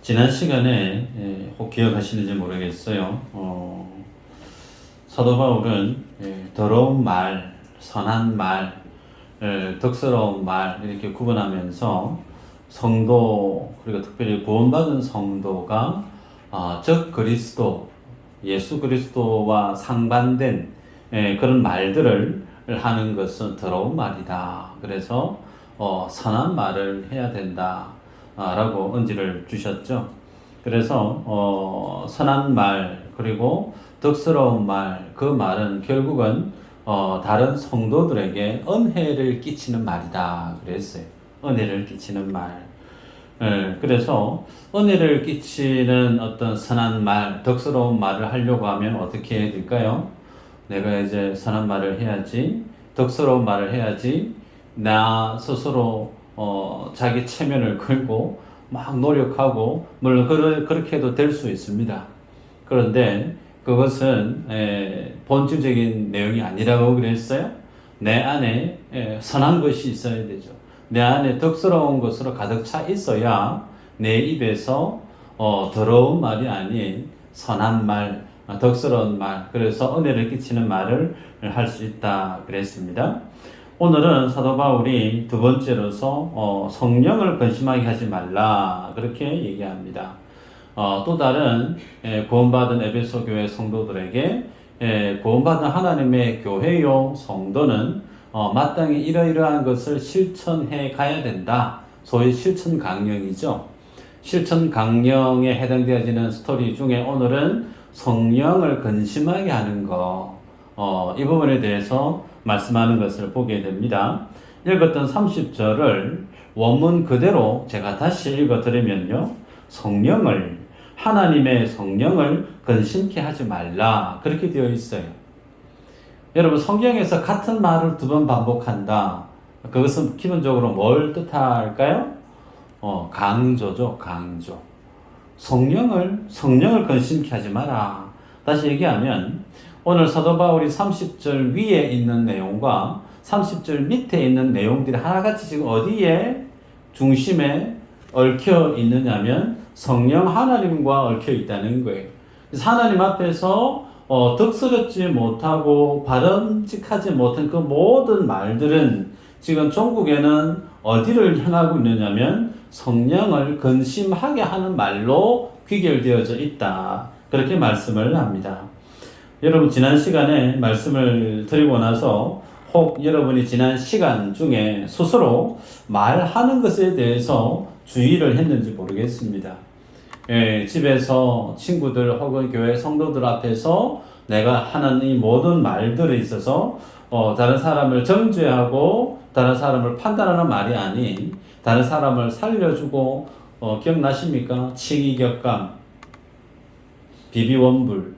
지난 시간에 혹 기억하시는지 모르겠어요. 사도 바울은 더러운 말, 선한 말, 덕스러운 말 이렇게 구분하면서 성도 그리고 특별히 구원받은 성도가 적 그리스도, 예수 그리스도와 상반된 그런 말들을 하는 것은 더러운 말이다. 그래서 선한 말을 해야 된다. 라고 언지를 주셨죠. 그래서 선한 말 그리고 덕스러운 말, 그 말은 결국은 다른 성도들에게 은혜를 끼치는 말이다 그랬어요. 은혜를 끼치는 말. 그래서 은혜를 끼치는 어떤 선한 말, 덕스러운 말을 하려고 하면 어떻게 해야 될까요? 내가 이제 선한 말을 해야지, 덕스러운 말을 해야지, 나 스스로 자기 체면을 걸고 막 노력하고, 물론 그렇게 해도 될 수 있습니다. 그런데 그것은 본질적인 내용이 아니라고 그랬어요. 내 안에 선한 것이 있어야 되죠. 내 안에 덕스러운 것으로 가득 차 있어야 내 입에서 더러운 말이 아닌 선한 말, 덕스러운 말, 그래서 은혜를 끼치는 말을 할 수 있다 그랬습니다. 오늘은 사도 바울이 두 번째로서 성령을 근심하게 하지 말라 그렇게 얘기합니다. 또 다른 구원받은 에베소 교회 성도들에게 구원받은 하나님의 교회요 성도는 마땅히 이러이러한 것을 실천해 가야 된다. 소위 실천 강령이죠. 실천 강령에 해당되어지는 스토리 중에 오늘은 성령을 근심하게 하는 것, 이 부분에 대해서 말씀하는 것을 보게 됩니다. 읽었던 30절을 원문 그대로 제가 다시 읽어드리면요. 하나님의 성령을 근심케 하지 말라. 그렇게 되어 있어요. 여러분, 성경에서 같은 말을 두 번 반복한다. 그것은 기본적으로 뭘 뜻할까요? 강조죠, 강조. 성령을 근심케 하지 마라. 다시 얘기하면, 오늘 사도 바울이 30절 위에 있는 내용과 30절 밑에 있는 내용들이 하나같이 지금 어디에 중심에 얽혀 있느냐면 성령 하나님과 얽혀 있다는 거예요. 그래서 하나님 앞에서 덕스럽지 못하고 바람직하지 못한 그 모든 말들은 지금 종국에는 어디를 향하고 있느냐면 성령을 근심하게 하는 말로 귀결되어져 있다. 그렇게 말씀을 합니다. 여러분, 지난 시간에 말씀을 드리고 나서 혹 여러분이 지난 시간 중에 스스로 말하는 것에 대해서 주의를 했는지 모르겠습니다. 집에서 친구들 혹은 교회 성도들 앞에서 내가 하는 이 모든 말들에 있어서 다른 사람을 정죄하고 다른 사람을 판단하는 말이 아닌 다른 사람을 살려주고 기억나십니까? 칭의격감, 비비원불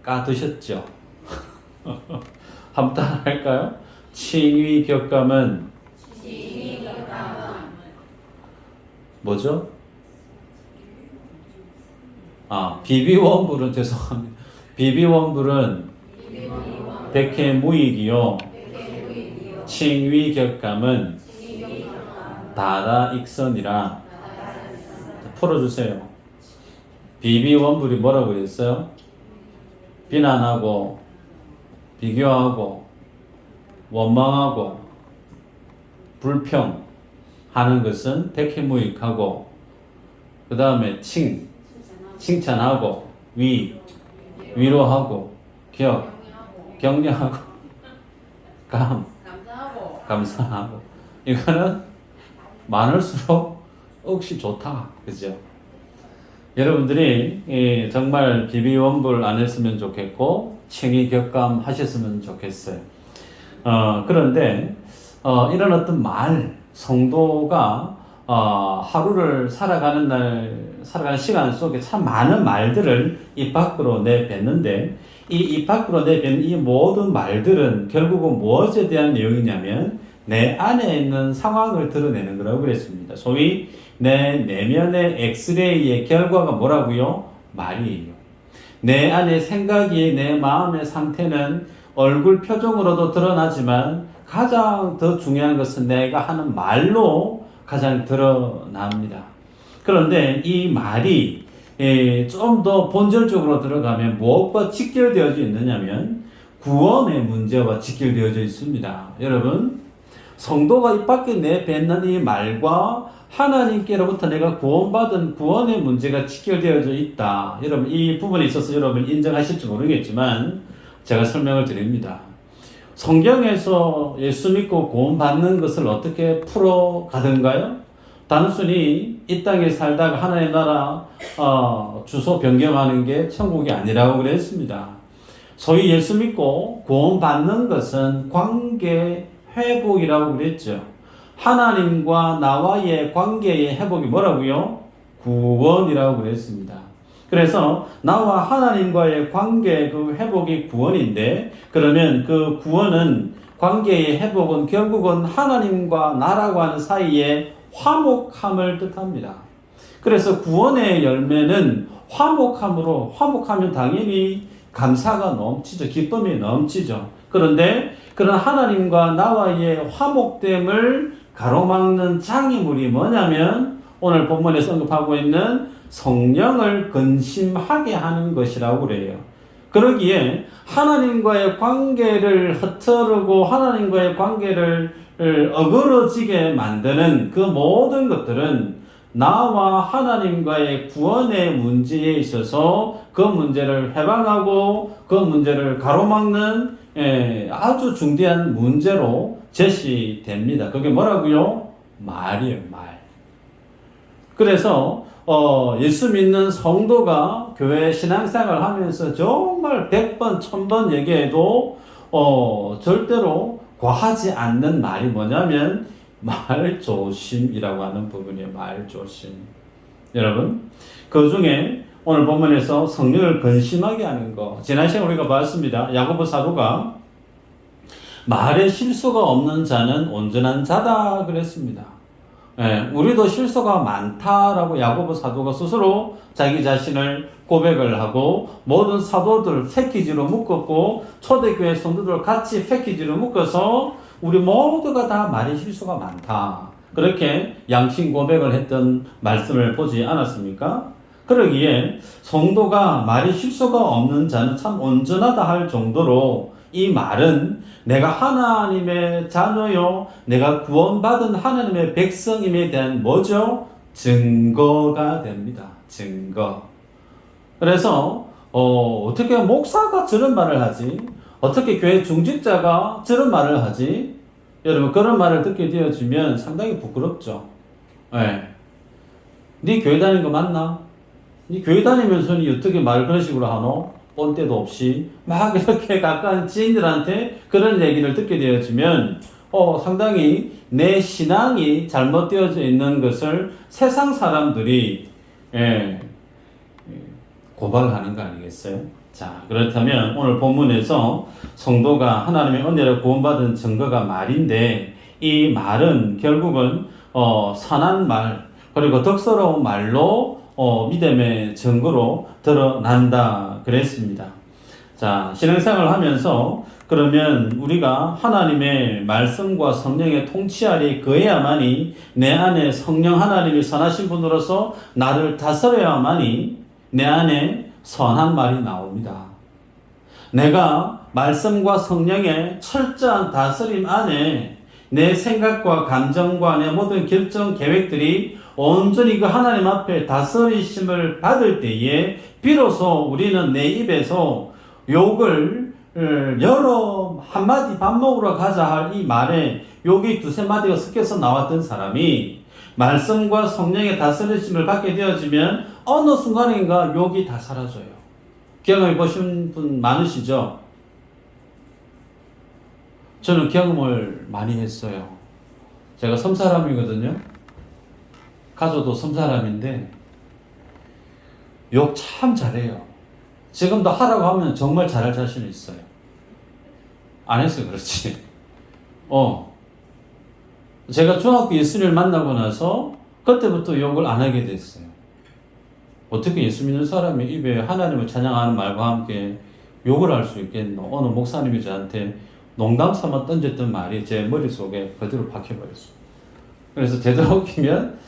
까드셨죠? 한번 따라 할까요? 칭의격감은 뭐죠? 비비원불은 죄송합니다. 비비원불은 백해무익이요. 칭의격감은 다다익선이라. 풀어주세요. 비비원불이 뭐라고 했어요? 비난하고 비교하고 원망하고 불평하는 것은 백해무익하고, 그 다음에 칭찬하고 위로하고 격려하고 감사하고 이거는 많을수록 억시 좋다. 그죠? 여러분들이 정말 비비원불 안 했으면 좋겠고 칭의격감 하셨으면 좋겠어요. 그런데 이런 어떤 성도가 하루를 살아가는 시간 속에 참 많은 말들을 입 밖으로 내뱉는데 입 밖으로 내뱉는 이 모든 말들은 결국은 무엇에 대한 내용이냐면 내 안에 있는 상황을 드러내는 거라고 그랬습니다. 소위 내 내면의 엑스레이의 결과가 뭐라고요? 말이에요. 내 안의 생각이, 내 마음의 상태는 얼굴 표정으로도 드러나지만 가장 더 중요한 것은 내가 하는 말로 가장 드러납니다. 그런데 이 말이 좀 더 본질적으로 들어가면 무엇과 직결되어져 있느냐면 구원의 문제와 직결되어져 있습니다. 여러분, 성도가 입 밖에 내뱉는 이 말과 하나님께로부터 내가 구원받은 구원의 문제가 직결되어져 있다. 여러분, 이 부분에 있어서 여러분 인정하실지 모르겠지만 제가 설명을 드립니다. 성경에서 예수 믿고 구원받는 것을 어떻게 풀어가던가요? 단순히 이 땅에 살다가 하나님 나라 주소 변경하는 게 천국이 아니라고 그랬습니다. 소위 예수 믿고 구원받는 것은 관계 회복이라고 그랬죠. 하나님과 나와의 관계의 회복이 뭐라고요? 구원이라고 그랬습니다. 그래서 나와 하나님과의 관계 그 회복이 구원인데, 그러면 그 구원은 관계의 회복은 결국은 하나님과 나라고 하는 사이에 화목함을 뜻합니다. 그래서 구원의 열매는 화목함으로, 화목하면 당연히 감사가 넘치죠. 기쁨이 넘치죠. 그런데 그런 하나님과 나와의 화목됨을 가로막는 장애물이 뭐냐면 오늘 본문에서 언급하고 있는 성령을 근심하게 하는 것이라고 그래요. 그러기에 하나님과의 관계를 흐트르고 하나님과의 관계를 어그러지게 만드는 그 모든 것들은 나와 하나님과의 구원의 문제에 있어서 그 문제를 해방하고 그 문제를 가로막는 아주 중대한 문제로 제시됩니다. 그게 뭐라고요? 말이에요, 말. 그래서 예수 믿는 성도가 교회 신앙생활을 하면서 정말 100번, 1000번 얘기해도 절대로 과하지 않는 말이 뭐냐면 말조심이라고 하는 부분이에요. 말조심. 여러분, 그 중에 오늘 본문에서 성령을 근심하게 하는 거, 지난 시간에 우리가 봤습니다. 야고보 사도가 말에 실수가 없는 자는 온전한 자다 그랬습니다. 우리도 실수가 많다라고 야고보 사도가 스스로 자기 자신을 고백을 하고 모든 사도들 패키지로 묶었고 초대교회 성도들 같이 패키지로 묶어서 우리 모두가 다 말에 실수가 많다. 그렇게 양심 고백을 했던 말씀을 보지 않았습니까? 그러기에 성도가 말에 실수가 없는 자는 참 온전하다 할 정도로 이 말은 내가 하나님의 자녀요, 내가 구원받은 하나님의 백성임에 대한 뭐죠? 증거가 됩니다. 증거. 그래서 어떻게 목사가 저런 말을 하지? 어떻게 교회 중직자가 저런 말을 하지? 여러분, 그런 말을 듣게 되어지면 상당히 부끄럽죠. 네 교회 다니는 거 맞나? 네 교회 다니면서 어떻게 말을 그런 식으로 하노? 본 때도 없이 막 이렇게 가까운 지인들한테 그런 얘기를 듣게 되어지면 상당히 내 신앙이 잘못되어져 있는 것을 세상 사람들이 고발하는 거 아니겠어요? 자, 그렇다면 오늘 본문에서 성도가 하나님의 은혜로 구원받은 증거가 말인데, 이 말은 결국은 선한 말 그리고 덕스러운 말로 믿음의 증거로 드러난다 그랬습니다. 자, 신앙생활을 하면서 그러면 우리가 하나님의 말씀과 성령의 통치 아래 거해야만이 내 안에 성령 하나님이 선하신 분으로서 나를 다스려야만이 내 안에 선한 말이 나옵니다. 내가 말씀과 성령의 철저한 다스림 안에 내 생각과 감정과 내 모든 결정 계획들이 온전히 그 하나님 앞에 다스리심을 받을 때에 비로소 우리는 내 입에서 욕을 여러 한마디 밥 먹으러 가자 할 이 말에 욕이 두세 마디가 섞여서 나왔던 사람이 말씀과 성령의 다스리심을 받게 되어지면 어느 순간인가 욕이 다 사라져요. 경험해 보신 분 많으시죠? 저는 경험을 많이 했어요. 제가 섬사람이거든요. 가족도 섬사람인데 욕 참 잘해요. 지금도 하라고 하면 정말 잘할 자신이 있어요. 안 해서 그렇지. 제가 중학교 예수님을 만나고 나서 그때부터 욕을 안 하게 됐어요. 어떻게 예수 믿는 사람이 입에 하나님을 찬양하는 말과 함께 욕을 할 수 있겠노? 어느 목사님이 저한테 농담 삼아 던졌던 말이 제 머릿속에 그대로 박혀버렸어요. 그래서 되도록이면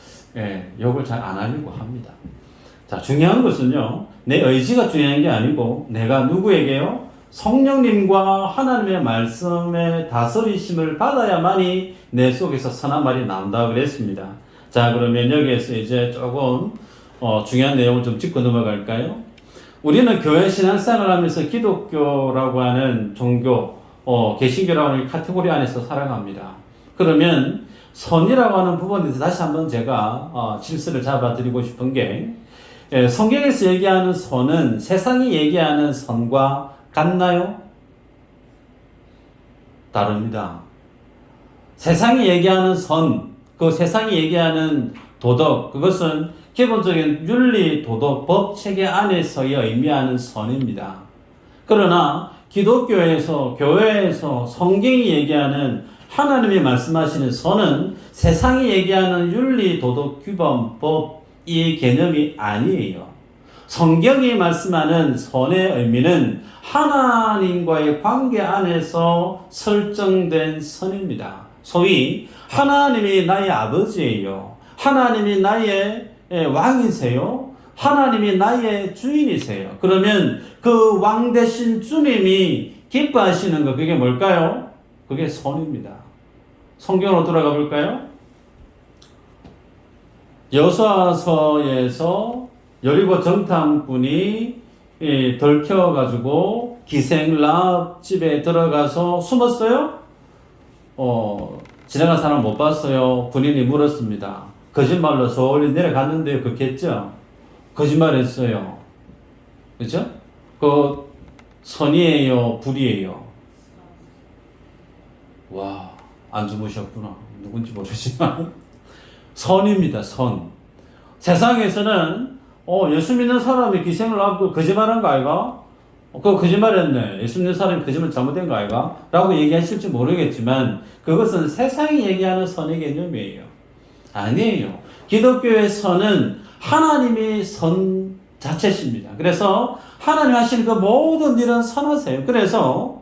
욕을 잘 안 하려고 합니다. 자, 중요한 것은요, 내 의지가 중요한 게 아니고 내가 누구에게요? 성령님과 하나님의 말씀의 다스리심을 받아야만이 내 속에서 선한 말이 나온다 그랬습니다. 자, 그러면 여기에서 이제 조금 중요한 내용을 좀 짚고 넘어갈까요? 우리는 교회 신앙생활을 하면서 기독교라고 하는 종교, 개신교라고 하는 카테고리 안에서 살아갑니다. 그러면 선이라고 하는 부분에서 다시 한번 제가 질서를 잡아드리고 싶은 게, 성경에서 얘기하는 선은 세상이 얘기하는 선과 같나요? 다릅니다. 세상이 얘기하는 선, 그 세상이 얘기하는 도덕, 그것은 기본적인 윤리, 도덕, 법 체계 안에서의 의미하는 선입니다. 그러나 기독교에서, 교회에서 성경이 얘기하는 하나님이 말씀하시는 선은 세상이 얘기하는 윤리, 도덕, 규범, 법, 이 개념이 아니에요. 성경이 말씀하는 선의 의미는 하나님과의 관계 안에서 설정된 선입니다. 소위 하나님이 나의 아버지예요. 하나님이 나의 왕이세요. 하나님이 나의 주인이세요. 그러면 그 왕 대신 주님이 기뻐하시는 것, 그게 뭘까요? 그게 선입니다. 성경으로 돌아가 볼까요? 여호수아서에서 여리고 정탐꾼이 들켜가지고 기생 라합 집에 들어가서 숨었어요? 지나간 사람 못 봤어요. 군인이 물었습니다. 거짓말로 서울에 내려갔는데요. 그렇겠죠? 거짓말했어요. 그렇죠? 그 선이에요, 불이에요? 와, 안 주무셨구나. 누군지 모르지만 선입니다. 선. 세상에서는 예수 믿는 사람이 기생을 하고 거짓말한 거 아이가? 그거 거짓말했네. 예수 믿는 사람이 거짓말 잘못된 거 아이가? 라고 얘기하실지 모르겠지만 그것은 세상이 얘기하는 선의 개념이에요. 아니에요. 기독교의 선은 하나님이 선 자체십니다. 그래서 하나님 하시는 그 모든 일은 선하세요. 그래서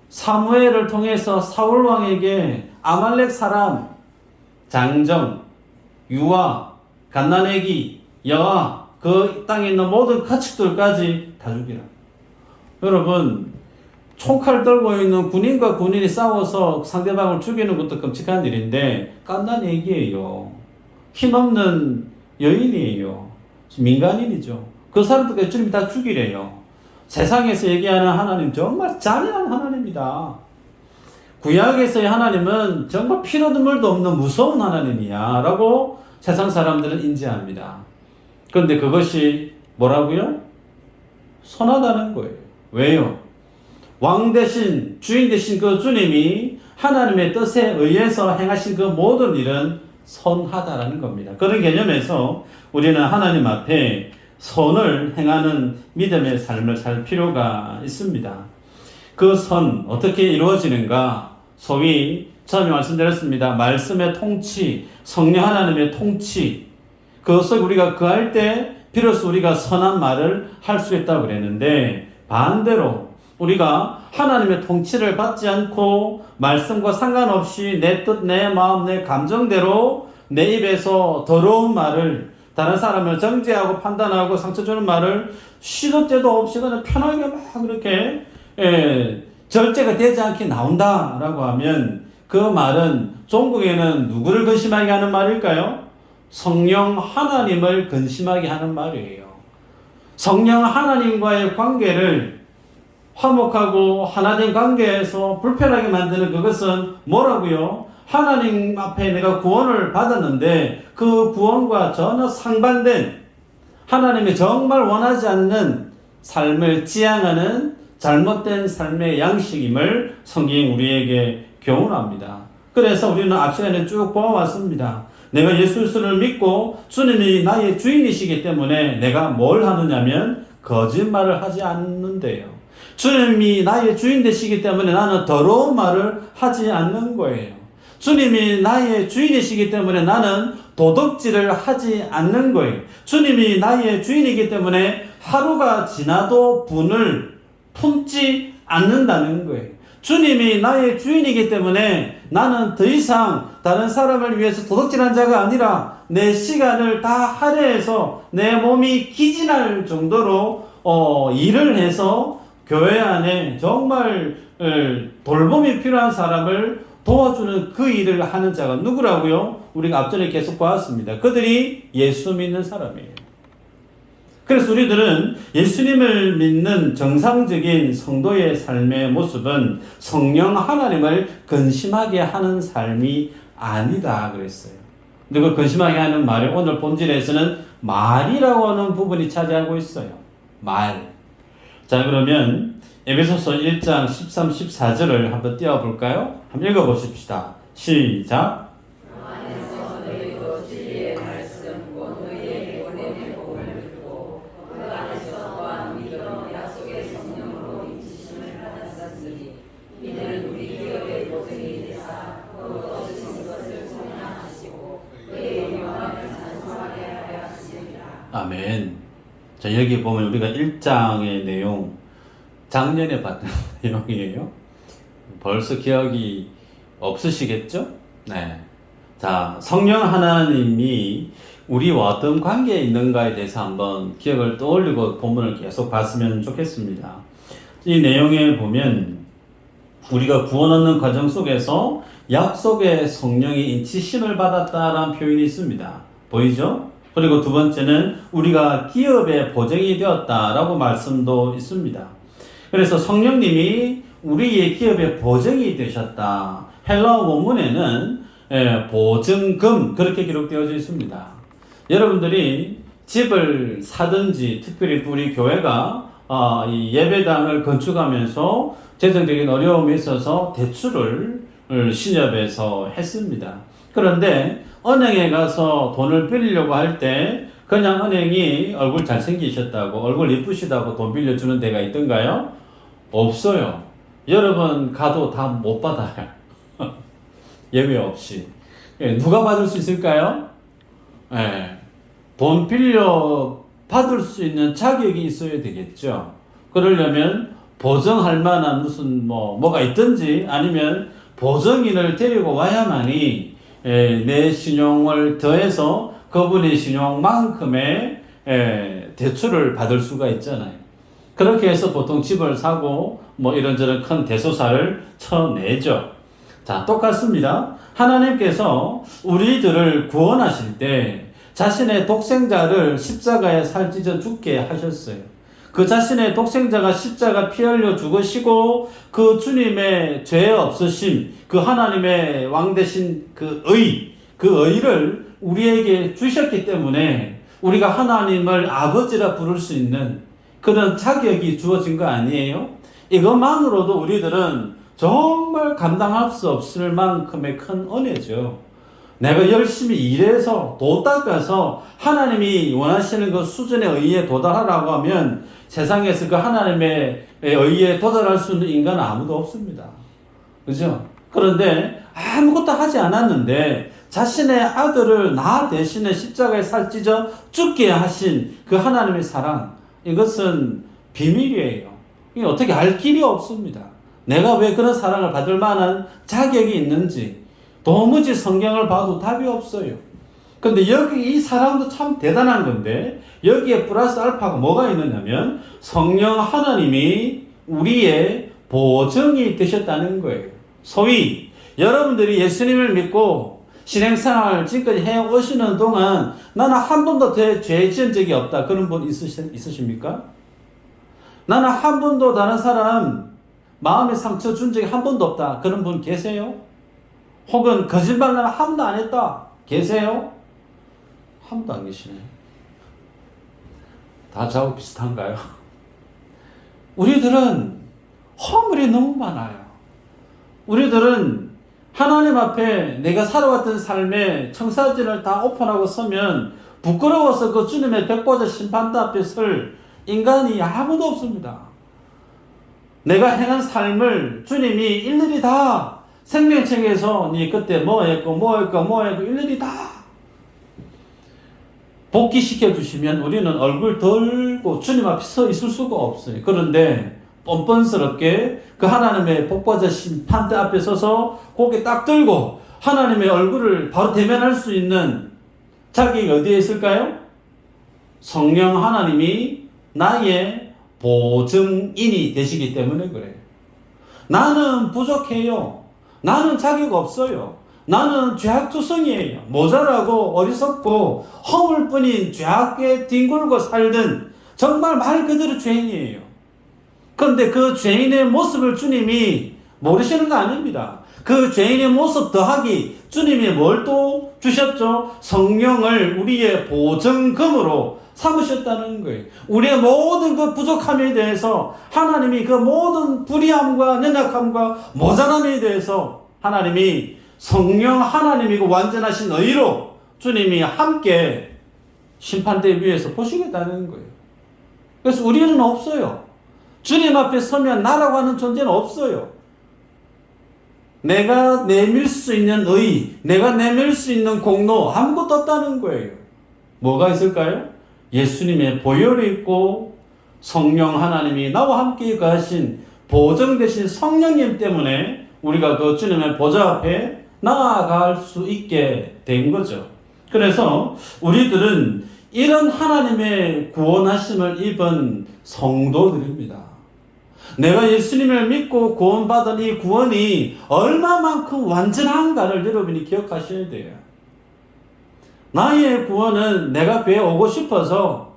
사무엘을 통해서 사울 왕에게 아말렉 사람, 장정, 유아, 갓난애기, 여아, 그 땅에 있는 모든 가축들까지 다 죽이라. 여러분, 총칼 들고 있는 군인과 군인이 싸워서 상대방을 죽이는 것도 끔찍한 일인데 갓난애기예요. 힘없는 여인이에요. 민간인이죠. 그 사람들까지 주님이 다 죽이래요. 세상에서 얘기하는 하나님 정말 잔인한 하나님이다. 구약에서의 하나님은 정말 피도 눈물도 없는 무서운 하나님이야 라고 세상 사람들은 인지합니다. 그런데 그것이 뭐라고요? 선하다는 거예요. 왜요? 왕 대신, 주인 대신 그 주님이 하나님의 뜻에 의해서 행하신 그 모든 일은 선하다라는 겁니다. 그런 개념에서 우리는 하나님 앞에 선을 행하는 믿음의 삶을 살 필요가 있습니다. 그 선, 어떻게 이루어지는가? 소위 처음에 말씀드렸습니다. 말씀의 통치, 성령 하나님의 통치, 그것을 우리가 구할 때 비로소 우리가 선한 말을 할 수 있다고 그랬는데, 반대로 우리가 하나님의 통치를 받지 않고 말씀과 상관없이 내 뜻, 내 마음, 내 감정대로 내 입에서 더러운 말을, 다른 사람을 정죄하고 판단하고 상처 주는 말을 시도 때도 없이 그냥 편하게 막 그렇게 절제가 되지 않게 나온다라고 하면 그 말은 종국에는 누구를 근심하게 하는 말일까요? 성령 하나님을 근심하게 하는 말이에요. 성령 하나님과의 관계를 화목하고 하나된 관계에서 불편하게 만드는 그것은 뭐라고요? 하나님 앞에 내가 구원을 받았는데 그 구원과 전혀 상반된 하나님이 정말 원하지 않는 삶을 지향하는 잘못된 삶의 양식임을 성경이 우리에게 교훈합니다. 그래서 우리는 앞 시간에 쭉 보아왔습니다. 내가 예수 그리스도를 믿고 주님이 나의 주인이시기 때문에 내가 뭘 하느냐면 거짓말을 하지 않는데요. 주님이 나의 주인 되시기 때문에 나는 더러운 말을 하지 않는 거예요. 주님이 나의 주인이시기 때문에 나는 도덕질을 하지 않는 거예요. 주님이 나의 주인이기 때문에 하루가 지나도 분을 품지 않는다는 거예요. 주님이 나의 주인이기 때문에 나는 더 이상 다른 사람을 위해서 도둑질한 자가 아니라 내 시간을 다 할애해서 내 몸이 기진할 정도로 일을 해서 교회 안에 정말 돌봄이 필요한 사람을 도와주는 그 일을 하는 자가 누구라고요? 우리가 앞전에 계속 보았습니다. 그들이 예수 믿는 사람이에요. 그래서 우리들은 예수님을 믿는 정상적인 성도의 삶의 모습은 성령 하나님을 근심하게 하는 삶이 아니다 그랬어요. 근데 그 근심하게 하는 말이 오늘 본질에서는 말이라고 하는 부분이 차지하고 있어요. 말. 자, 그러면 에베소서 1장 13, 14절을 한번 띄워볼까요? 한번 읽어보십시다. 시작. 아멘. 자, 여기 보면 우리가 1장의 내용, 작년에 봤던 내용이에요. 벌써 기억이 없으시겠죠? 네. 자, 성령 하나님이 우리와 어떤 관계에 있는가에 대해서 한번 기억을 떠올리고 본문을 계속 봤으면 좋겠습니다. 이 내용에 보면 우리가 구원 얻는 과정 속에서 약속의 성령이 인치심을 받았다라는 표현이 있습니다. 보이죠? 그리고 두 번째는 우리가 기업의 보증이 되었다라고 말씀도 있습니다. 그래서 성령님이 우리의 기업의 보증이 되셨다. 헬라어 원문에는 보증금 그렇게 기록되어져 있습니다. 여러분들이 집을 사든지 특별히 우리 교회가 이 예배당을 건축하면서 재정적인 어려움이 있어서 대출을 신협에서 했습니다. 그런데 은행에 가서 돈을 빌리려고 할 때 그냥 은행이 얼굴 잘생기셨다고 얼굴 이쁘시다고 돈 빌려주는 데가 있던가요? 없어요. 여러분 가도 다 못 받아요. 예외 없이. 누가 받을 수 있을까요? 돈 빌려 받을 수 있는 자격이 있어야 되겠죠. 그러려면 보증할 만한 무슨 뭐가 있든지 아니면 보증인을 데리고 와야만이 내 신용을 더해서 그분의 신용만큼의 대출을 받을 수가 있잖아요. 그렇게 해서 보통 집을 사고 이런저런 큰 대소사를 쳐내죠. 자, 똑같습니다. 하나님께서 우리들을 구원하실 때 자신의 독생자를 십자가에 살찌져 죽게 하셨어요. 그 자신의 독생자가 십자가 피 흘려 죽으시고 그 주님의 죄 없으심, 그 하나님의 왕 되신 그 의를 우리에게 주셨기 때문에 우리가 하나님을 아버지라 부를 수 있는 그런 자격이 주어진 거 아니에요? 이것만으로도 우리들은 정말 감당할 수 없을 만큼의 큰 은혜죠. 내가 열심히 일해서 도 닦아서 하나님이 원하시는 그 수준의 의에 도달하라고 하면 세상에서 그 하나님의 의에 도달할 수 있는 인간은 아무도 없습니다. 그죠? 그런데 아무것도 하지 않았는데 자신의 아들을 나 대신에 십자가에 살찌져 죽게 하신 그 하나님의 사랑, 이것은 비밀이에요. 이게 어떻게 알 길이 없습니다. 내가 왜 그런 사랑을 받을 만한 자격이 있는지 도무지 성경을 봐도 답이 없어요. 근데 여기 이 사랑도 참 대단한 건데 여기에 플러스 알파가 뭐가 있느냐면 성령 하나님이 우리의 보증이 되셨다는 거예요. 소위 여러분들이 예수님을 믿고 신행생활을 지금까지 해오시는 동안 나는 한 번도 죄 지은 적이 없다. 그런 분 있으십니까? 나는 한 번도 다른 사람 마음에 상처 준 적이 한 번도 없다. 그런 분 계세요? 혹은 거짓말 나는 한 번도 안 했다. 계세요? 한 번도 안 계시네요. 다 저하고 비슷한가요? 우리들은 허물이 너무 많아요. 우리들은 하나님 앞에 내가 살아왔던 삶의 청사진을 다 오픈하고 서면 부끄러워서 그 주님의 백보자 심판대 앞에 설 인간이 아무도 없습니다. 내가 행한 삶을 주님이 일일이 다 생명책에서 네 그때 뭐 했고 일일이 다 복귀시켜 주시면 우리는 얼굴 들고 주님 앞에 서 있을 수가 없어요. 그런데 뻔뻔스럽게 그 하나님의 복받아 심판대 앞에 서서 고개 딱 들고 하나님의 얼굴을 바로 대면할 수 있는 자격이 어디에 있을까요? 성령 하나님이 나의 보증인이 되시기 때문에 그래요. 나는 부족해요. 나는 자격 없어요. 나는 죄악투성이에요. 모자라고 어리석고 허물 뿐인 죄악에 뒹굴고 살던 정말 말 그대로 죄인이에요. 그런데 그 죄인의 모습을 주님이 모르시는 거 아닙니다. 그 죄인의 모습 더하기 주님이 뭘 또 주셨죠? 성령을 우리의 보증금으로 삼으셨다는 거예요. 우리의 모든 그 부족함에 대해서 하나님이 그 모든 불의함과 연약함과 모자람에 대해서 하나님이 성령 하나님이고 완전하신 의로 주님이 함께 심판대 위에서 보시겠다는 거예요. 그래서 우리는 없어요. 주님 앞에 서면 나라고 하는 존재는 없어요. 내가 내밀 수 있는 의, 내가 내밀 수 있는 공로 아무것도 없다는 거예요. 뭐가 있을까요? 예수님의 보혈이 있고 성령 하나님이 나와 함께 가신 보증되신 성령님 때문에 우리가 그 주님의 보좌 앞에 나아갈 수 있게 된 거죠. 그래서 우리들은 이런 하나님의 구원하심을 입은 성도들입니다. 내가 예수님을 믿고 구원받은 이 구원이 얼마만큼 완전한가를 여러분이 기억하셔야 돼요. 나의 구원은 내가 교회 오고 싶어서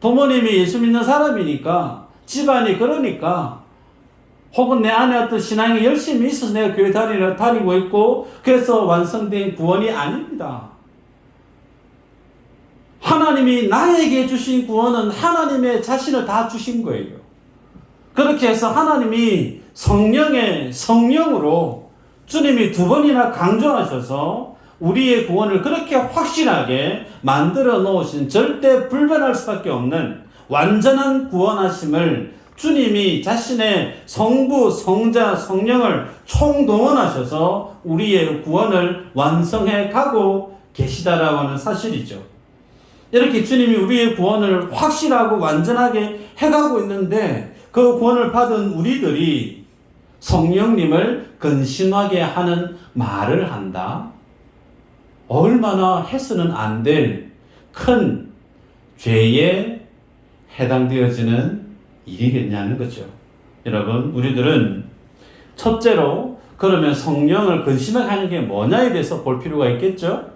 부모님이 예수 믿는 사람이니까 집안이 그러니까 혹은 내 안에 어떤 신앙이 열심히 있어서 내가 교회 다니고 있고 그래서 완성된 구원이 아닙니다. 하나님이 나에게 주신 구원은 하나님의 자신을 다 주신 거예요. 그렇게 해서 하나님이 성령의 성령으로 주님이 2번이나 강조하셔서 우리의 구원을 그렇게 확실하게 만들어 놓으신 절대 불변할 수밖에 없는 완전한 구원하심을 주님이 자신의 성부, 성자, 성령을 총동원하셔서 우리의 구원을 완성해 가고 계시다라고 하는 사실이죠. 이렇게 주님이 우리의 구원을 확실하고 완전하게 해가고 있는데 그 구원을 받은 우리들이 성령님을 근심하게 하는 말을 한다. 얼마나 해서는 안 될 큰 죄에 해당되어지는 일이겠냐는 거죠. 여러분, 우리들은 첫째로 그러면 성령을 근심하게 하는 게 뭐냐에 대해서 볼 필요가 있겠죠.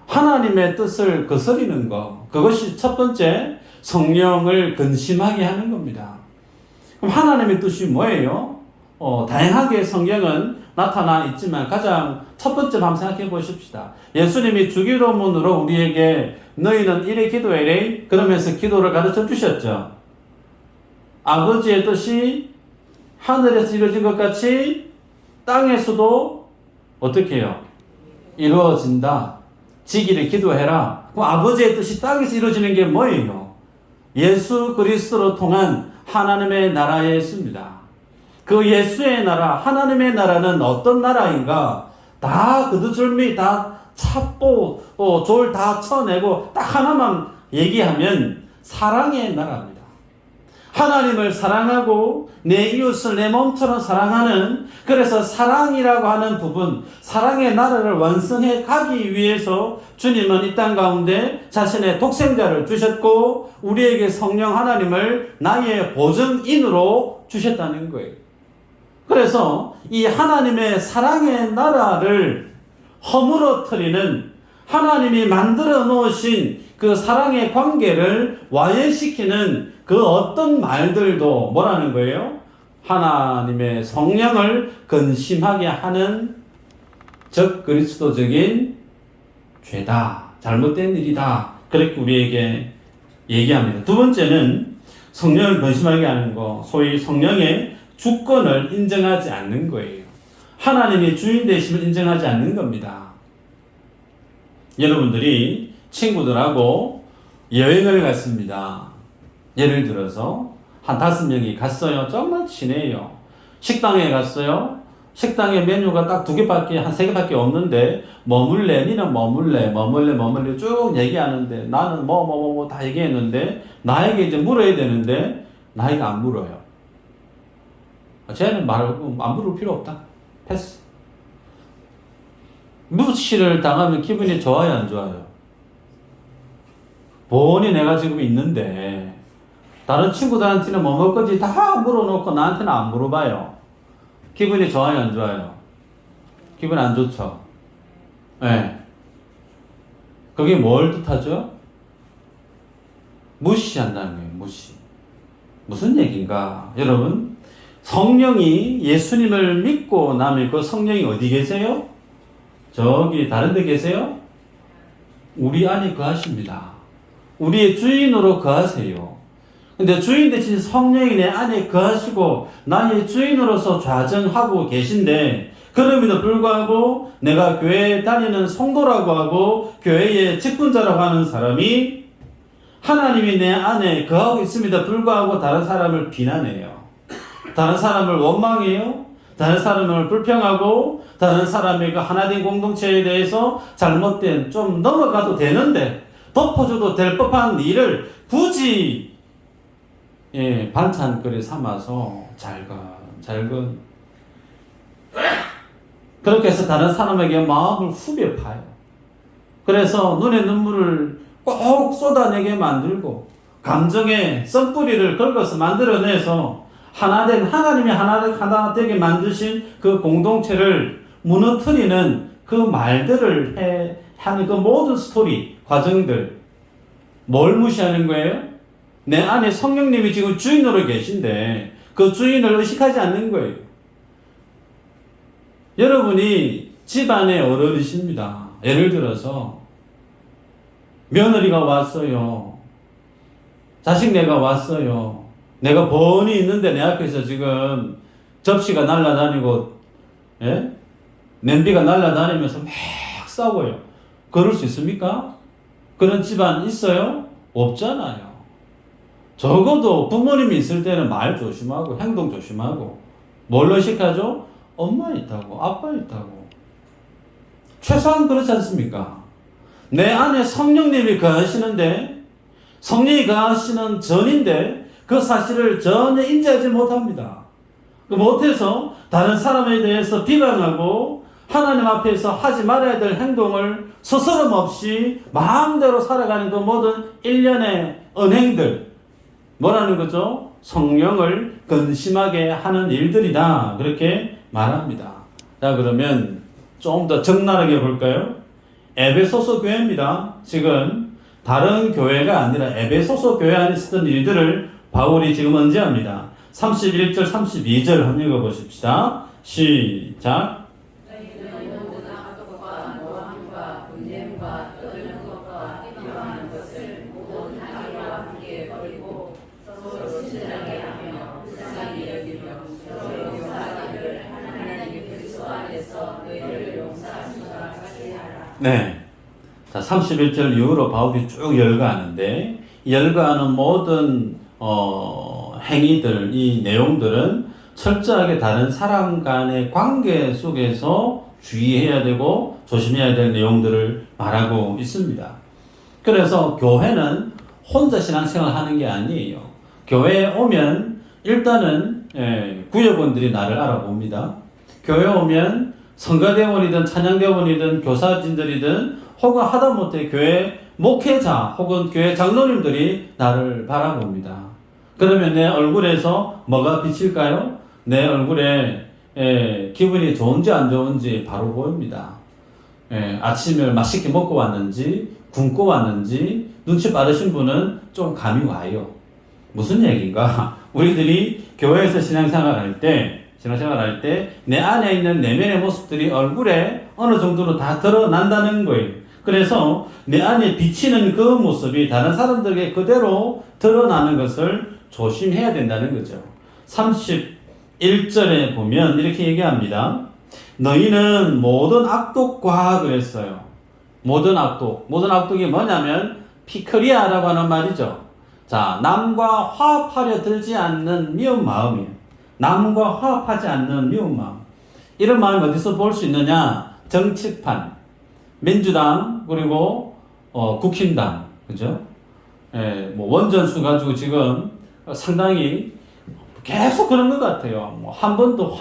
하나님의 뜻을 거스리는 것, 그것이 첫 번째 성령을 근심하게 하는 겁니다. 그럼 하나님의 뜻이 뭐예요? 다양하게 성경은 나타나 있지만 가장 첫 번째 한번 생각해 보십시다. 예수님이 주기도문으로 우리에게 너희는 이래 기도해래 그러면서 기도를 가르쳐 주셨죠. 아버지의 뜻이 하늘에서 이루어진 것 같이 땅에서도 어떻게 해요? 이루어진다. 지기를 기도해라. 그럼 아버지의 뜻이 땅에서 이루어지는 게 뭐예요? 예수 그리스도로 통한 하나님의 나라에 있습니다. 그 예수의 나라, 하나님의 나라는 어떤 나라인가? 다 그두절미 다 찾고 졸 다 쳐내고 딱 하나만 얘기하면 사랑의 나라입니다. 하나님을 사랑하고 내 이웃을 내 몸처럼 사랑하는, 그래서 사랑이라고 하는 부분, 사랑의 나라를 완성해 가기 위해서 주님은 이 땅 가운데 자신의 독생자를 주셨고 우리에게 성령 하나님을 나의 보증인으로 주셨다는 거예요. 그래서 이 하나님의 사랑의 나라를 허물어뜨리는, 하나님이 만들어 놓으신 그 사랑의 관계를 와해시키는 그 어떤 말들도 뭐라는 거예요? 하나님의 성령을 근심하게 하는 적그리스도적인 죄다, 잘못된 일이다, 그렇게 우리에게 얘기합니다. 두 번째는 성령을 근심하게 하는 거, 소위 성령의 주권을 인정하지 않는 거예요. 하나님의 주인 되심을 인정하지 않는 겁니다. 여러분들이 친구들하고 여행을 갔습니다. 예를 들어서 한 5명이 갔어요. 정말 친해요. 식당에 갔어요. 식당에 메뉴가 딱 2개밖에, 한 3개밖에 없는데 머물래, 니는 머물래 쭉 얘기하는데 나는 다 얘기했는데 나에게 이제 물어야 되는데 나에게 안 물어요. 쟤는 안 부를 필요 없다. 패스. 무시를 당하면 기분이 좋아요, 안 좋아요? 본이 내가 지금 있는데 다른 친구들한테는 뭐 먹을 건지 다 물어놓고 나한테는 안 물어봐요. 기분이 좋아요, 안 좋아요? 기분 안 좋죠? 네. 그게 뭘 뜻하죠? 무시한다는 거예요, 무시. 무슨 얘기인가? 여러분, 성령이 예수님을 믿고 나면 그 성령이 어디 계세요? 저기 다른 데 계세요? 우리 안에 거하십니다. 우리의 주인으로 거하세요. 근데 주인 대신 성령이 내 안에 거하시고 나의 주인으로서 좌정하고 계신데, 그럼에도 불구하고 내가 교회에 다니는 성도라고 하고 교회의 직분자라고 하는 사람이 하나님이 내 안에 거하고 있음에도 불구하고 다른 사람을 비난해요. 다른 사람을 원망해요. 다른 사람을 불평하고 다른 사람의 그 하나된 공동체에 대해서 잘못된, 좀 넘어가도 되는데 덮어줘도 될 법한 일을 굳이 반찬거리 삼아서 잘건 그렇게 해서 다른 사람에게 마음을 후벼 파요. 그래서 눈에 눈물을 꼭 쏟아내게 만들고 감정에 썬뿌리를 긁어서 만들어내서 하나된, 하나님이 하나 되게 만드신 그 공동체를 무너뜨리는 그 말들을 하는 그 모든 스토리, 과정들, 뭘 무시하는 거예요? 내 안에 성령님이 지금 주인으로 계신데 그 주인을 의식하지 않는 거예요. 여러분이 집안의 어른이십니다. 예를 들어서 며느리가 왔어요. 자식내가 왔어요. 내가 번이 있는데 내 앞에서 지금 접시가 날아다니고, 예? 냄비가 날아다니면서 막 싸워요. 그럴 수 있습니까? 그런 집안 있어요? 없잖아요. 적어도 부모님이 있을 때는 말 조심하고 행동 조심하고 뭘 의식하죠? 엄마 있다고, 아빠 있다고. 최소한 그렇지 않습니까? 내 안에 성령님이 거하시는데, 성령이 거하시는 전인데 그 사실을 전혀 인지하지 못합니다. 못해서 다른 사람에 대해서 비방하고 하나님 앞에서 하지 말아야 될 행동을 스스럼 없이 마음대로 살아가는 그 모든 일련의 언행들, 뭐라는 거죠? 성령을 근심하게 하는 일들이다, 그렇게 말합니다. 자, 그러면 좀 더 적나라하게 볼까요? 에베소서 교회입니다. 지금 다른 교회가 아니라 에베소서 교회 안에 있었던 일들을 바울이 지금 언제합니다. 31절 32절 한번 읽어보십시다. 시작. 네. 자, 31절 이후로 바울이 쭉 열거하는데, 열거하는 모든 행위들, 이 내용들은 철저하게 다른 사람 간의 관계 속에서 주의해야 되고 조심해야 될 내용들을 말하고 있습니다. 그래서 교회는 혼자 신앙생활 하는 게 아니에요. 교회에 오면 일단은 구역원들이 나를 알아봅니다. 교회에 오면 성가대원이든 찬양대원이든 교사진들이든 혹은 하다못해 교회 목회자 혹은 교회 장로님들이 나를 바라봅니다. 그러면 내 얼굴에서 뭐가 비칠까요? 내 얼굴에 기분이 좋은지 안 좋은지 바로 보입니다. 아침을 맛있게 먹고 왔는지 굶고 왔는지 눈치 빠르신 분은 좀 감이 와요. 무슨 얘기인가? 우리들이 교회에서 신앙생활 할 때 내 안에 있는 내면의 모습들이 얼굴에 어느 정도로 다 드러난다는 거예요. 그래서 내 안에 비치는 그 모습이 다른 사람들에게 그대로 드러나는 것을 조심해야 된다는 거죠. 31절에 보면 이렇게 얘기합니다. 너희는 모든 악독과 그랬어요. 모든 악독이 뭐냐면 피크리아라고 하는 말이죠. 자, 남과 화합하려 들지 않는 미운 마음이에요. 남과 화합하지 않는 미운 마음. 이런 마음 어디서 볼 수 있느냐? 정치판, 민주당, 그리고 국힘당, 그죠? 뭐 원전수 가지고 지금 상당히 계속 그런 것 같아요. 뭐 한 번도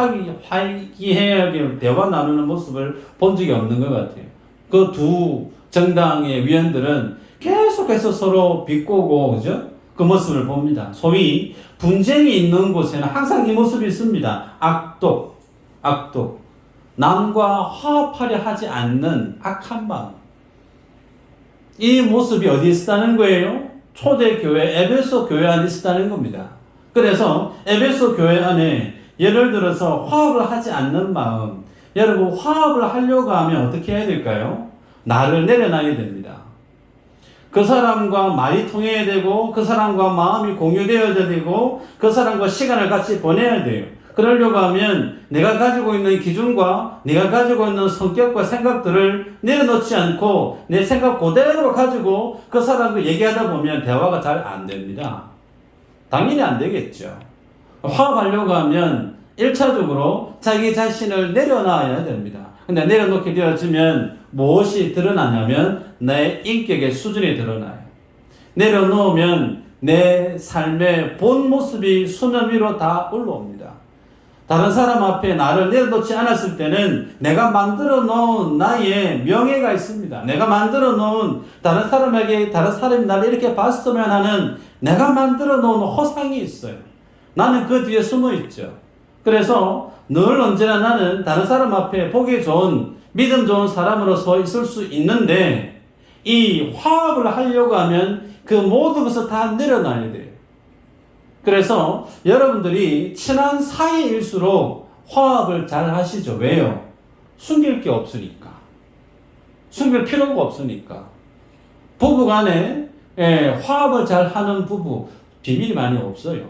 화기애애하게 대화 나누는 모습을 본 적이 없는 것 같아요. 그 두 정당의 위원들은 계속해서 서로 비꼬고, 그죠? 그 모습을 봅니다. 소위 분쟁이 있는 곳에는 항상 이 모습이 있습니다. 악독. 남과 화합하려 하지 않는 악한 마음. 이 모습이 어디 있었다는 거예요? 초대교회 에베소 교회 안에 있었다는 겁니다. 그래서 에베소 교회 안에 예를 들어서 화합을 하지 않는 마음, 여러분 화합을 하려고 하면 어떻게 해야 될까요? 나를 내려놔야 됩니다. 그 사람과 말이 통해야 되고, 그 사람과 마음이 공유되어야 되고, 그 사람과 시간을 같이 보내야 돼요. 그러려고 하면 내가 가지고 있는 기준과 내가 가지고 있는 성격과 생각들을 내려놓지 않고 내 생각 그대로 가지고 그 사람과 얘기하다 보면 대화가 잘 안 됩니다. 당연히 안 되겠죠. 화합하려고 하면 1차적으로 자기 자신을 내려놔야 됩니다. 근데 내려놓게 되어지면 무엇이 드러나냐면 내 인격의 수준이 드러나요. 내려놓으면 내 삶의 본 모습이 수면 위로 다 올라옵니다. 다른 사람 앞에 나를 내려놓지 않았을 때는 내가 만들어 놓은 나의 명예가 있습니다. 내가 만들어 놓은 다른 사람에게 다른 사람이 나를 이렇게 봤으면 하는 내가 만들어 놓은 허상이 있어요. 나는 그 뒤에 숨어 있죠. 그래서 늘 언제나 나는 다른 사람 앞에 보기 좋은 믿음 좋은 사람으로 서 있을 수 있는데 이 화합을 하려고 하면 그 모든 것을 다 내려놔야 돼요. 그래서 여러분들이 친한 사이일수록 화합을 잘 하시죠. 왜요? 숨길 게 없으니까. 숨길 필요가 없으니까. 부부 간에 화합을 잘 하는 부부 비밀이 많이 없어요.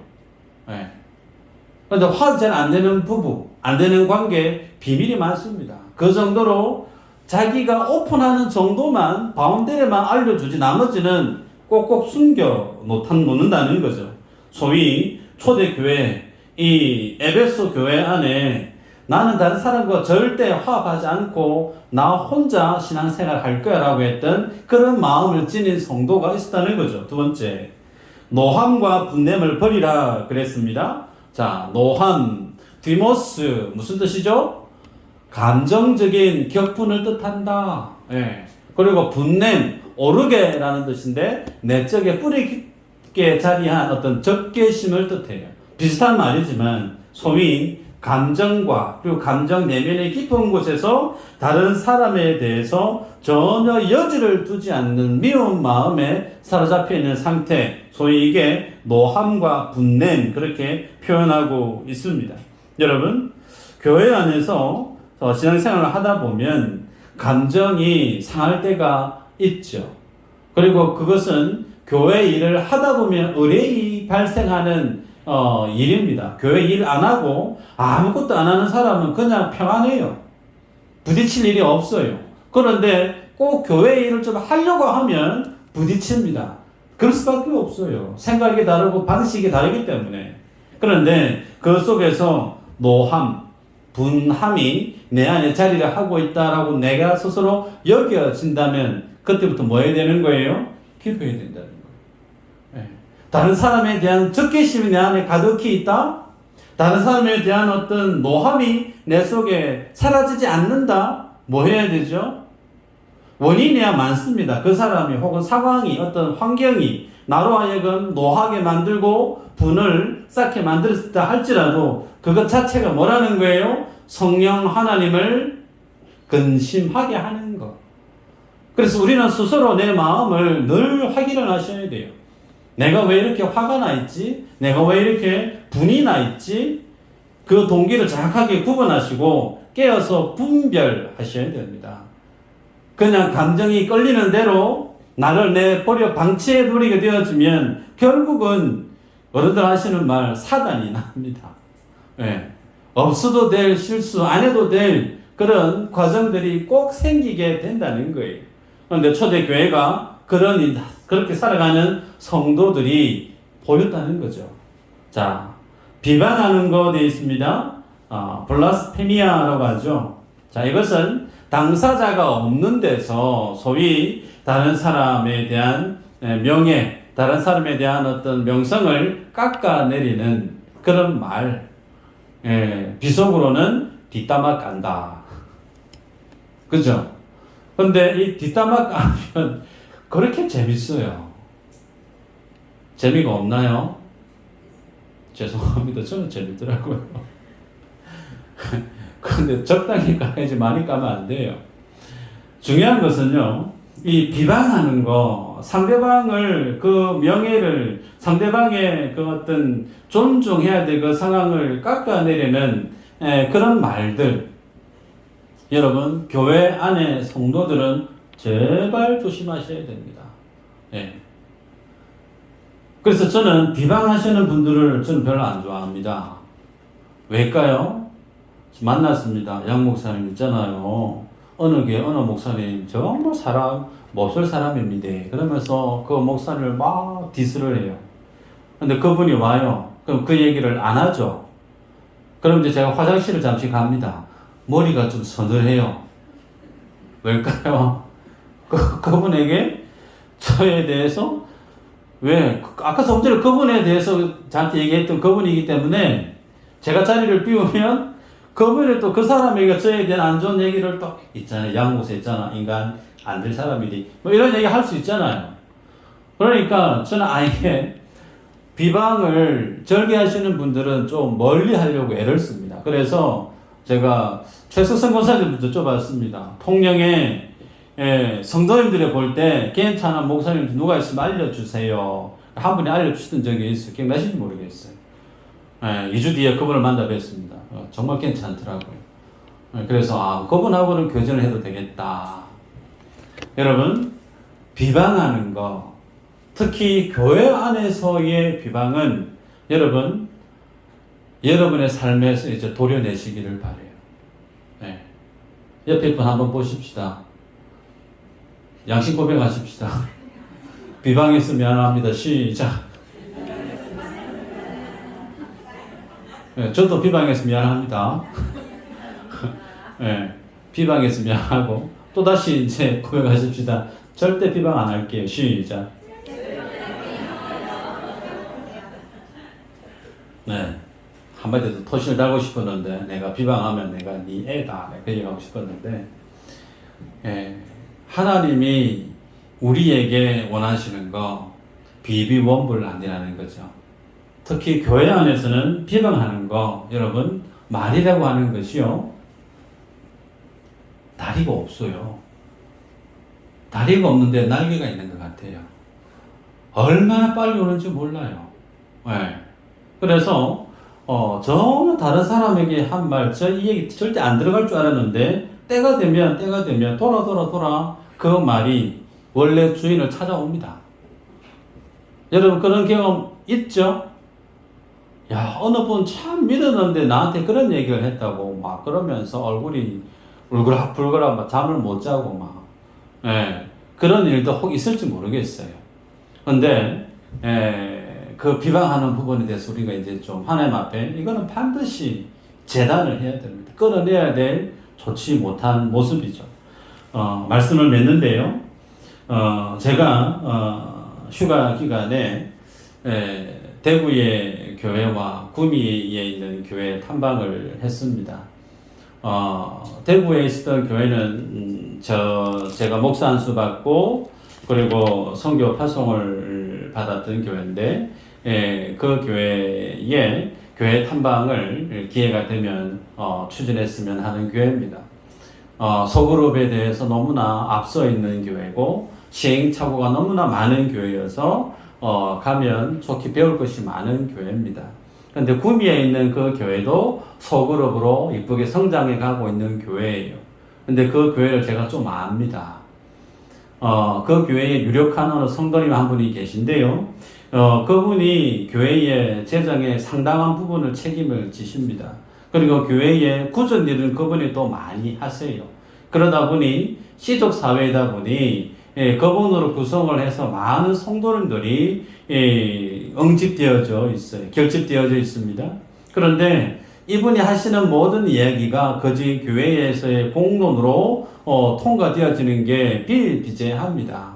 그런데 화합이 잘 안 되는 부부, 안 되는 관계 비밀이 많습니다. 그 정도로 자기가 오픈하는 정도만 바운더리만 알려주지 나머지는 꼭꼭 숨겨 놓는다는 거죠. 소위 초대교회 이 에베소 교회 안에 나는 다른 사람과 절대 화합하지 않고 나 혼자 신앙생활 할 거야 라고 했던 그런 마음을 지닌 성도가 있었다는 거죠. 두 번째, 노함과 분냄을 버리라 그랬습니다. 자, 노함, 디모스 무슨 뜻이죠? 감정적인 격분을 뜻한다. 그리고 분냄, 오르게라는 뜻인데 내적에 뿌리 깊게 자리한 어떤 적개심을 뜻해요. 비슷한 말이지만 소위 감정과 그리고 감정 내면의 깊은 곳에서 다른 사람에 대해서 전혀 여지를 두지 않는 미운 마음에 사로잡혀 있는 상태, 소위 이게 노함과 분냄 그렇게 표현하고 있습니다. 여러분, 교회 안에서 신앙생활을 하다 보면 감정이 상할 때가 있죠. 그리고 그것은 교회 일을 하다 보면 의뢰이 발생하는 일입니다. 교회 일 안 하고 아무것도 안 하는 사람은 그냥 평안해요. 부딪힐 일이 없어요. 그런데 꼭 교회 일을 좀 하려고 하면 부딪힙니다. 그럴 수밖에 없어요. 생각이 다르고 방식이 다르기 때문에. 그런데 그 속에서 노함, 분함이 내 안에 자리를 하고 있다라고 내가 스스로 여겨진다면 그때부터 뭐 해야 되는 거예요? 기도해야 된다는 거예요. 다른 사람에 대한 적개심이 내 안에 가득히 있다? 다른 사람에 대한 어떤 노함이 내 속에 사라지지 않는다? 뭐 해야 되죠? 원인이야 많습니다. 그 사람이 혹은 상황이 어떤 환경이 나로 하여금 노하게 만들고 분을 쌓게 만들었다 할지라도 그것 자체가 뭐라는 거예요? 성령 하나님을 근심하게 하는 것. 그래서 우리는 스스로 내 마음을 늘 확인을 하셔야 돼요. 내가 왜 이렇게 화가 나 있지? 내가 왜 이렇게 분이 나 있지? 그 동기를 정확하게 구분하시고 깨어서 분별하셔야 됩니다. 그냥 감정이 끌리는 대로 나를 내버려 방치해버리게 되어지면 결국은 어른들 하시는 말 사단이 납니다. 없어도 될 실수, 안 해도 될 그런 과정들이 꼭 생기게 된다는 거예요. 그런데 초대교회가 그렇게 살아가는 성도들이 보였다는 거죠. 자, 비방하는 거 되어 있습니다. 블라스페미아라고 하죠. 자, 이것은 당사자가 없는 데서 소위 다른 사람에 대한 명예, 다른 사람에 대한 어떤 명성을 깎아내리는 그런 말, 비속으로는 뒷담화 깐다. 그죠? 근데 이 뒷담화 까면 그렇게 재밌어요. 재미가 없나요? 죄송합니다. 저는 재밌더라고요. 근데 적당히 까야지 많이 까면 안 돼요. 중요한 것은요, 이 비방하는 거, 상대방을, 그 명예를, 상대방의 그 어떤 존중해야 될 그 상황을 깎아내리는 그런 말들. 여러분, 교회 안에 성도들은 제발 조심하셔야 됩니다. 예. 그래서 저는 비방하시는 분들을 저는 별로 안 좋아합니다. 왜일까요? 만났습니다. 양 목사님 있잖아요. 어느 게 어느 목사님 정말 사람 못쓸 사람입니다. 그러면서 그 목사님을 막 디스를 해요. 근데 그분이 와요. 그럼 그 얘기를 안 하죠. 그럼 이제 제가 화장실을 잠시 갑니다. 머리가 좀 서늘해요. 왜일까요? 그분에게 저에 대해서 왜 아까 좀 전에 그분에 대해서 저한테 얘기했던 그분이기 때문에 제가 자리를 비우면 그분이 또 그 사람에게 저에 대한 안 좋은 얘기를 또 있잖아요. 양목사 있잖아. 인간 안 될 사람이지. 뭐 이런 얘기 할 수 있잖아요. 그러니까 저는 아예 비방을 절개하시는 분들은 좀 멀리 하려고 애를 씁니다. 그래서 제가 최석선 권사님부터 여쭤봤습니다. 통영에 성도님들이 볼 때 괜찮은 목사님 누가 있으면 알려주세요. 한 분이 알려주시던 적이 있어요. 기억나시는지 모르겠어요. 2주 뒤에 그분을 만나 뵀습니다. 정말 괜찮더라고요. 그래서 그분하고는 교제를 해도 되겠다. 여러분, 비방하는 거, 특히 교회 안에서의 비방은 여러분의 삶에서 이제 도려내시기를 바래요. 옆에 분 한번 보십시다. 양심 고백하십시다. 비방해서 미안합니다. 시작. 저도 비방해서 미안합니다. 비방해서 미안하고 또 다시 이제 고백하십시다. 절대 비방 안 할게요. 시작. 한마디도 토신을 달고 싶었는데 내가 비방하면 내가 네 애다. 그 얘기하고 싶었는데 하나님이 우리에게 원하시는 거 비비원불 아니라는 거죠. 특히 교회 안에서는 비방하는 거 여러분 말이라고 하는 것이요 다리가 없어요. 다리가 없는데 날개가 있는 것 같아요. 얼마나 빨리 오는지 몰라요. 그래서 저는 다른 사람에게 한 말, 저 이 얘기 절대 안 들어갈 줄 알았는데 때가 되면 돌아 그 말이 원래 주인을 찾아옵니다. 여러분 그런 경험 있죠? 야, 어느 분 참 믿었는데 나한테 그런 얘기를 했다고 막 그러면서 얼굴이 울그락불그락 막 잠을 못 자고 막 그런 일도 혹 있을지 모르겠어요. 근데 그 비방하는 부분에 대해서 우리가 이제 좀 하나님 앞에 이거는 반드시 재단을 해야 됩니다. 끌어내야 될 좋지 못한 모습이죠. 말씀을 맺는데요. 제가 휴가 기간에 대구의 교회와 구미에 있는 교회 탐방을 했습니다. 대구에 있었던 교회는 제가 목사 안수 받고 그리고 선교 파송을 받았던 교회인데 그 교회에 교회 탐방을 기회가 되면 추진했으면 하는 교회입니다. 소그룹에 대해서 너무나 앞서 있는 교회고 시행착오가 너무나 많은 교회여서 가면 좋게 배울 것이 많은 교회입니다. 그런데 구미에 있는 그 교회도 소그룹으로 이쁘게 성장해 가고 있는 교회예요. 근데 그 교회를 제가 좀 압니다. 그 교회에 유력한 어느 성도님 한 분이 계신데요. 그분이 교회의 재정에 상당한 부분을 책임을 지십니다. 그리고 교회의 굳은 일은 그분이 또 많이 하세요. 그러다 보니 시족 사회이다 보니 그분으로 구성을 해서 많은 성도님들이 응집되어져 있어요. 결집되어져 있습니다. 그런데 이분이 하시는 모든 이야기가 거지 교회에서의 공론으로 통과되어지는 게 비일비재합니다.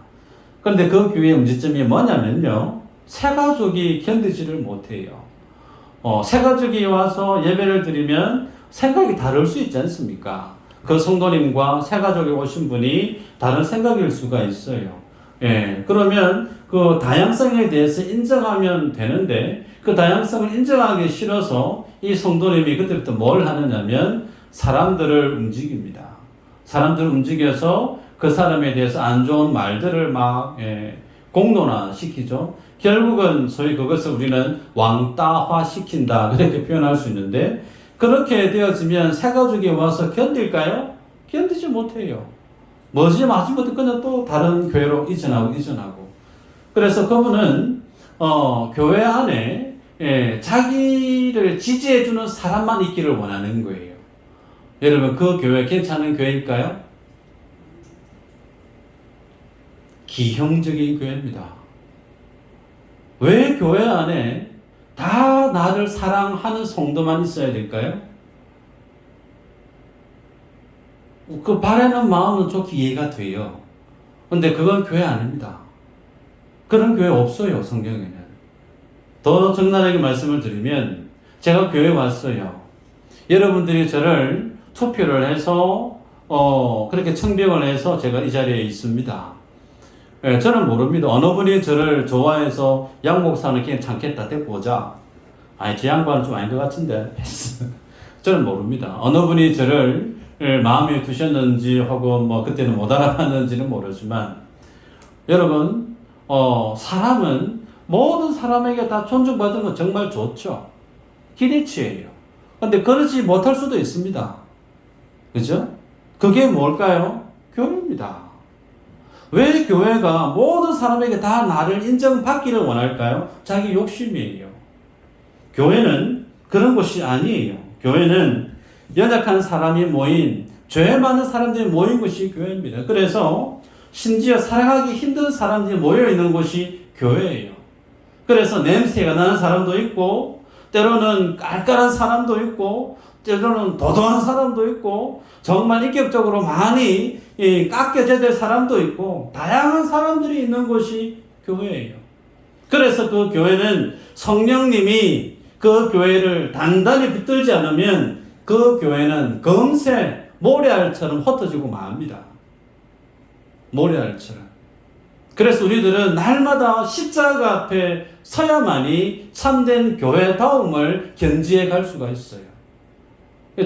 그런데 그 교회의 문제점이 뭐냐면요. 새가족이 견디지를 못해요. 새가족이 와서 예배를 드리면 생각이 다를 수 있지 않습니까? 그 성도님과 새가족이 오신 분이 다른 생각일 수가 있어요. 예, 그러면 그 다양성에 대해서 인정하면 되는데 그 다양성을 인정하기 싫어서 이 성도님이 그때부터 뭘 하느냐면 사람들을 움직입니다. 사람들을 움직여서 그 사람에 대해서 안 좋은 말들을 막 공론화 시키죠. 결국은 소위 그것을 우리는 왕따화 시킨다 그렇게 표현할 수 있는데 그렇게 되어지면 새가족이 와서 견딜까요? 견디지 못해요. 뭐지 마지막에 그냥 또 다른 교회로 이전하고 그래서 그분은 교회 안에 자기를 지지해주는 사람만 있기를 원하는 거예요. 여러분 그 교회 괜찮은 교회일까요? 기형적인 교회입니다. 왜 교회 안에 다 나를 사랑하는 성도만 있어야 될까요? 그 바라는 마음은 좋게 이해가 돼요. 근데 그건 교회 아닙니다. 그런 교회 없어요, 성경에는. 더 적나라하게 말씀을 드리면, 제가 교회에 왔어요. 여러분들이 저를 투표를 해서, 그렇게 청빙을 해서 제가 이 자리에 있습니다. 예, 저는 모릅니다. 어느 분이 저를 좋아해서 양 목사는 괜찮겠다, 데리고 오자. 아니, 제 양반은 좀 아닌 것 같은데. 저는 모릅니다. 어느 분이 저를 마음에 두셨는지 혹은 뭐 그때는 못 알아봤는지는 모르지만 여러분 사람은 모든 사람에게 다 존중받는 건 정말 좋죠. 기대치예요. 근데 그러지 못할 수도 있습니다. 그죠? 그게 뭘까요? 교회입니다. 왜 교회가 모든 사람에게 다 나를 인정받기를 원할까요? 자기 욕심이에요. 교회는 그런 곳이 아니에요. 교회는 연약한 사람이 모인, 죄 많은 사람들이 모인 곳이 교회입니다. 그래서 심지어 사랑하기 힘든 사람들이 모여있는 곳이 교회예요. 그래서 냄새가 나는 사람도 있고 때로는 깔깔한 사람도 있고 때로는 도도한 사람도 있고 정말 인격적으로 많이 깎여져야 될 사람도 있고 다양한 사람들이 있는 곳이 교회예요. 그래서 그 교회는 성령님이 그 교회를 단단히 붙들지 않으면 그 교회는 금세 모래알처럼 흩어지고 맙니다. 모래알처럼. 그래서 우리들은 날마다 십자가 앞에 서야만이 참된 교회다움을 견지해 갈 수가 있어요.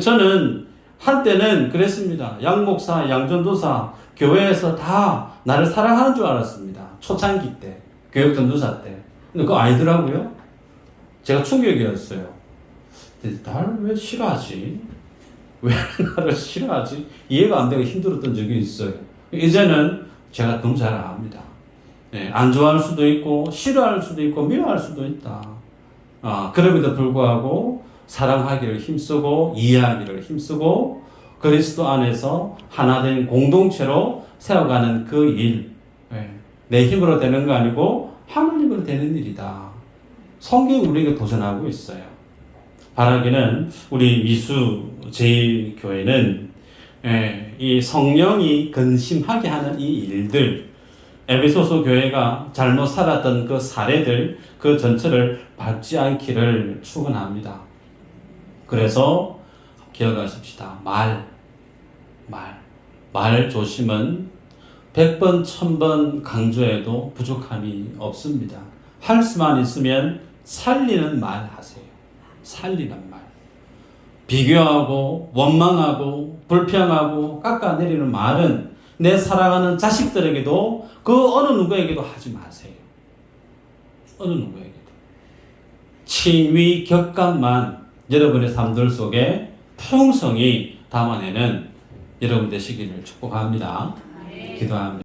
저는 한때는 그랬습니다. 양목사, 양전도사, 교회에서 다 나를 사랑하는 줄 알았습니다. 초창기 때, 교육전도사 때. 근데 그거 아니더라고요. 제가 충격이었어요. 나를 왜 싫어하지? 왜 나를 싫어하지? 이해가 안 되고 힘들었던 적이 있어요. 이제는 제가 너무 잘 압니다. 안 좋아할 수도 있고, 싫어할 수도 있고, 미워할 수도 있다. 그럼에도 불구하고, 사랑하기를 힘쓰고, 이해하기를 힘쓰고, 그리스도 안에서 하나된 공동체로 세워가는 그 일. 내 힘으로 되는 거 아니고, 하나님으로 되는 일이다. 성경이 우리에게 도전하고 있어요. 바라기는 우리 미수 제1교회는 이 성령이 근심하게 하는 이 일들, 에베소서 교회가 잘못 살았던 그 사례들, 그 전체를 밟지 않기를 축원합니다. 그래서 기억하십시다. 말 조심은 100번, 1000번 강조해도 부족함이 없습니다. 할 수만 있으면 살리는 말 하세요. 살리는 말. 비교하고 원망하고 불평하고 깎아내리는 말은 내 사랑하는 자식들에게도 그 어느 누구에게도 하지 마세요. 어느 누구에게도. 친위 격감만 여러분의 삶들 속에 풍성히 담아내는 여러분 되시기를 축복합니다. 기도합니다.